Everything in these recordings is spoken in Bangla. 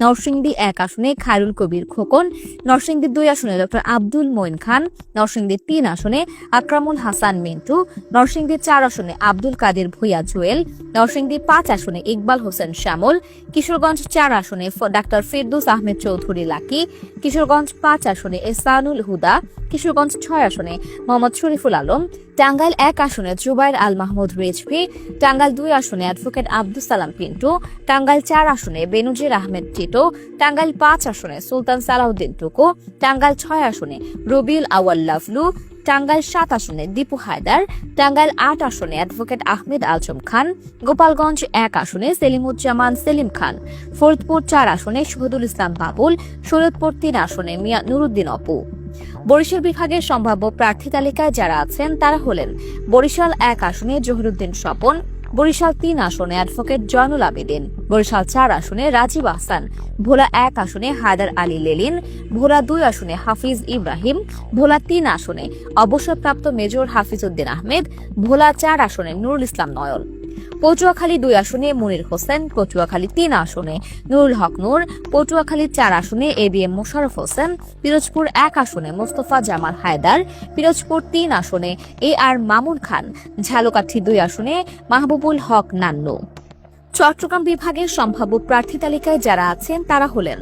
নরসিংদী 1 আসনে খায়রুল কবির খোকন, নরসিংদী 2 আসনে ডক্টর আব্দুল মঈন খান, নরসিংদী 3 আসনে আকরামুল হাসান মিন্টু, নরসিংদী 4 আসনে আব্দুল কাদের ভূঁইয়া জুয়েল, নরসিংদী 5 আসনে ইকবাল হোসেন শ্যামল, কিশোরগঞ্জ 4 আসনে ডাক্তার ফেরদৌস আহমেদ চৌধুরী লাকি, কিশোরগঞ্জ 5 আসনে এহসানুল হুদা, কিশোরগঞ্জ 6 আসনে মোহাম্মদ শরীফুল আলম, টাঙ্গাইল 1 আসনে জুবাইর আল মাহমুদ রিজভী, টাঙ্গাইল 2 আসনে অ্যাডভোকেট আব্দুস সালাম পিন্টু, টাঙ্গাইল 4 আসনে বেনজির আহমেদ টিটো, টাঙ্গাইল 5 আসনে সুলতান সালাউদ্দিন টুকু, টাঙ্গাইল 6 আসনে রবিউল আওয়াল লাভলু, টাঙ্গাইল 7 আসনে দীপু হায়দার, টাঙ্গাইল 8 আসনে অ্যাডভোকেট আহমেদ আলচম খান, গোপালগঞ্জ 1 আসনে সেলিমুজ্জামান সেলিম খান, ফরিদপুর 4 আসনে শহীদুল ইসলাম বাবুল, শরীয়তপুর 3 আসনে মিয়া নুরুদ্দিন অপু। বরিশাল বিভাগের সম্ভাব্য প্রার্থী তালিকায় যারা আছেন তারা হলেন বরিশাল 1 আসনে জহিরুদ্দিন স্বপন, বরিশাল 3 আসনে অ্যাডভোকেট জয়নুল আবেদিন, বরিশাল 4 আসনে রাজীব আহসান, ভোলা 1 আসনে হায়দার আলী লেলিন, ভোলা 2 আসনে হাফিজ ইব্রাহিম, ভোলা 3 আসনে অবসরপ্রাপ্ত মেজর হাফিজউদ্দিন আহমেদ, ভোলা 4 আসনে নুরুল ইসলাম নয়ন, পটুয়াখালী 2 আসনে মনির হোসেন, পটুয়াখালী 3 আসনে নুরুল হক নূর, পটুয়াখালী 4 আসনে এবিএম মোশাররফ হোসেন, পিরোজপুর 1 আসনে মোস্তফা জামাল হায়দার, পিরোজপুর 3 আসনে এ আর মামুন খান, ঝালকাঠি 2 আসনে মাহবুবুল হক নান্নু। চট্টগ্রাম বিভাগের সম্ভাব্য প্রার্থী তালিকায় যারা আছেন তারা হলেন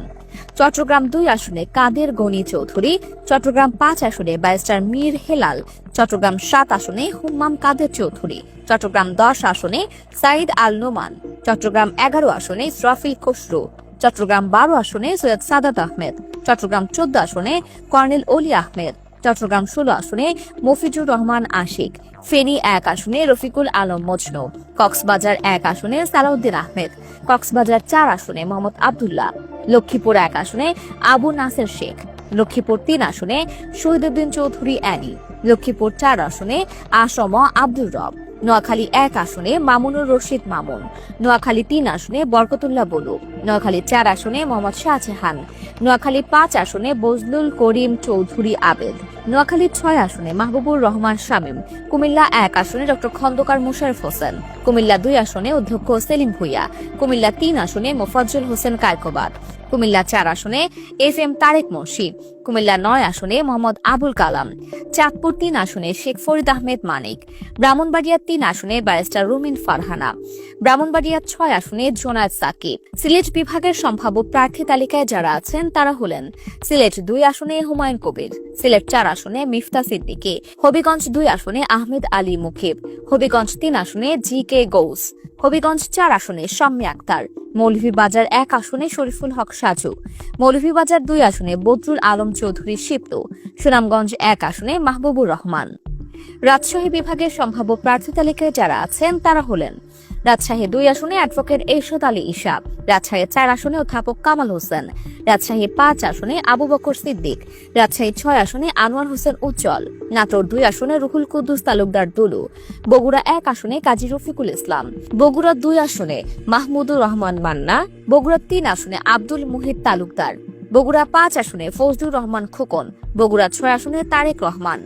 চট্টগ্রাম 2 আসনে কাদের গনি চৌধুরী, চট্টগ্রাম 5 আসনে ব্যারিস্টার মীর হেলাল, চট্টগ্রাম 7 আসনে হুম্মাম কাদের চৌধুরী, চট্টগ্রাম 10 আসনে সাইদ আল নোমান, চট্টগ্রাম 11 আসনে ইসরাফিল খসরু, চট্টগ্রাম 12 আসনে সৈয়দ সাদাত আহমেদ, চট্টগ্রাম 14 আসনে কর্নেল অলি আহমেদ, চট্টগ্রাম 16 আসনে মফিজুর রহমান আশিক, ফেনী 1 আসনে রফিকুল আলম মজনু, কক্সবাজার 1 আসনে সালাউদ্দিন আহমেদ, কক্সবাজার 4 আসনে মোহাম্মদ আবদুল্লাহ, লক্ষ্মীপুর 1 আসনে আবু নাসের শেখ, লক্ষ্মীপুর 3 আসনে শহীদুদ্দিন চৌধুরী অ্যানি, লক্ষ্মীপুর 4 আসনে আসম আব্দুর রব, নোয়াখালী 1 আসনে মামুনুর রশিদ মামুন, নোয়াখালী 3 আসনে বরকতুল্লাহ বলু, নোয়াখালী 4 আসনে মোহাম্মদ শাহজাহান, নোয়াখালী 5 আসনে বজলুল করিম চৌধুরী আবেদ, নোয়াখালী 6 আসনে মাহবুবুর রহমান শামীম, কুমিল্লা 1 আসনে ডক্টর খন্দকার মোশাররফ হোসেন, কুমিল্লা 2 আসনে অধ্যক্ষ সেলিম ভুইয়া, কুমিল্লা 3 আসনে মোফাজ্জল হোসেন কায়কোবাদ, কুমিল্লা 4 আসনে এফ এম তারেক মুন্সি, কুমিল্লা 9 আসনে মোহাম্মদ আবুল কালাম, চাঁদপুর 3 আসনে শেখ ফরিদ আহমেদ মানিক, ব্রাহ্মণবাড়িয়া 3 আসনে ব্যারিস্টার রুমিন ফারহানা, ব্রাহ্মণবাড়িয়া 6 আসনে জোনায়েদ সাকিব। সিলেট বিভাগের সম্ভাব্য প্রার্থী তালিকায় যারা আছেন তারা হলেন সিলেট 2 আসনে হুমায়ুন কবির, সিলেট 4 আসনে মিফতা সিদ্দিকী, হবিগঞ্জ 2 আসনে আহমেদ আলী মুখিব, হবিগঞ্জ 3 আসনে জি কে গৌস, হবিগঞ্জ 4 আসনে শাম্মী আক্তার, মৌলভীবাজার 1 আসনে শরীফুল হক সাজু, মৌলভীবাজার 2 আসনে বদরুল আলম চৌধুরী শিপ্টু, সুনামগঞ্জ 1 আসনে মাহবুবুর রহমান। রাজশাহী বিভাগের সম্ভাব্য প্রার্থী তালিকায় যারা আছেন তারা হলেন রাজশাহী 2 আসনে অ্যাডভোকেট এরশাদ আলী ইশা, রাজশাহী 4 আসনে অধ্যাপক কামাল হোসেন, রাজশাহী 5 আসনে আবু বকর সিদ্দিক, রাজশাহী 6 আসনে আনোয়ার হোসেন উজ্জ্বল, নাটোর 2 আসনে রুহুল কুদ্দুস তালুকদার দুলু, বগুড়া 1 আসনে কাজী রফিকুল ইসলাম, বগুড়া 2 আসনে মাহমুদুর রহমান মান্না, বগুড়া 3 আসনে আব্দুল মুহিত তালুকদার, বগুড়া 5 আসনে ফজলুর রহমান খোকন, বগুড়া 6 আসনে তারেক রহমান,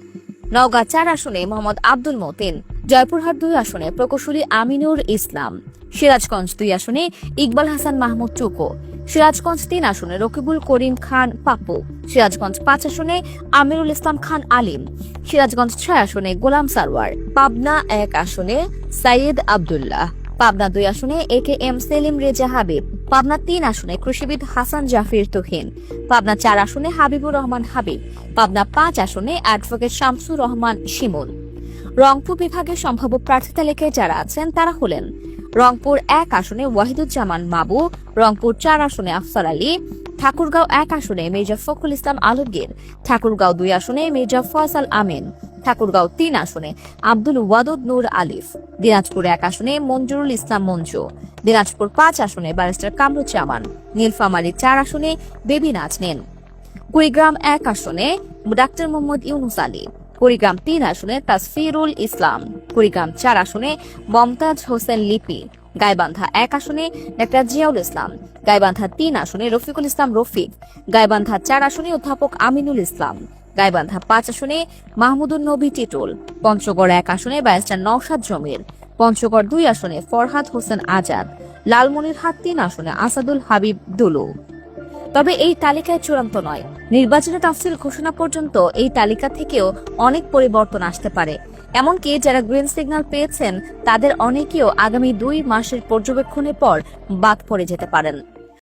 নওগাঁ 4 আসনে মোহাম্মদ আব্দুল মতিন, জয়পুরহাট 2 আসনে প্রকৌশলী আমিনুর ইসলাম, সিরাজগঞ্জ 2 আসনে ইকবাল হাসান মাহমুদ টুকু, সিরাজগঞ্জ 3 আসনে রকিবুল করিম খান পাপ্পু, সিরাজগঞ্জ 5 আসনে আমিরুল ইসলাম খান আলিম, সিরাজগঞ্জ 6 আসনে গোলাম সারওয়ার, পাবনা 1 আসনে সাইয়েদ আব্দুল্লাহ, পাবনা 2 আসনে এ কে এম সেলিম রেজা হাবিব, পাবনা 3 আসনে কৃষিবিদ হাসান জাফির তুহিন, পাবনা 4 আসনে হাবিবুর রহমান হাবিব, পাবনা 5 আসনে অ্যাডভোকেট শামসুর রহমান শিমুল। রংপুর বিভাগের সম্ভাব্য প্রার্থী তালিকায় যারা আছেন তারা হলেন রংপুর 1 আসনে ওয়াহিদুজ্জামান মাবু, রংপুর 4 আসনে আফসার আলী, ঠাকুরগাঁও 1 আসনে মির্জা ফখরুল ইসলাম আলমগীর, ঠাকুরগাঁও 2 আসনে মির্জা ফয়সাল আমিন, ঠাকুরগাঁও 3 আসনে আব্দুল ওয়াদুদ নূর আলিফ, দিনাজপুর 1 আসনে মঞ্জুরুল ইসলাম মঞ্জু, দিনাজপুর 5 আসনে ব্যারিস্টার কামরুজ্জামান, নীলফামারী 4 আসনে বেবি নাজনীন, কুড়িগ্রাম 1 আসনে ডাক্তার মোহাম্মদ ইউনুস আলী, কুড়িগ্রাম 3 আসনে তাসফিরুল ইসলাম, কুড়িগ্রাম 4 আসনে মমতাজ হোসেন লিপি, গাইবান্ধা 1 আসনে ডাক্তার জিয়াউল ইসলাম, গাইবান্ধা 3 আসনে রফিকুল ইসলাম রফিক, গাইবান্ধা 4 আসনে অধ্যাপক আমিনুল ইসলাম, গাইবান্ধা 5 আসনে মাহমুদুন নবী টিটুল, পঞ্চগড় 1 আসনে ব্যারিস্টার নওশাদ জমির, পঞ্চগড় 2 আসনে ফরহাদ হোসেন আজাদ, লালমনিরহাট 3 আসনে আসাদুল হাবিব দুলু। তবে এই তালিকায় চূড়ান্ত নয়। নির্বাচনী তাফসিল ঘোষণা পর্যন্ত এই তালিকা থেকেও অনেক পরিবর্তন আসতে পারে। এমনকি যারা গ্রিন সিগন্যাল পেয়েছেন তাদের অনেকেও আগামী 2 মাসের পর্যবেক্ষণের পর বাদ পড়ে যেতে পারেন।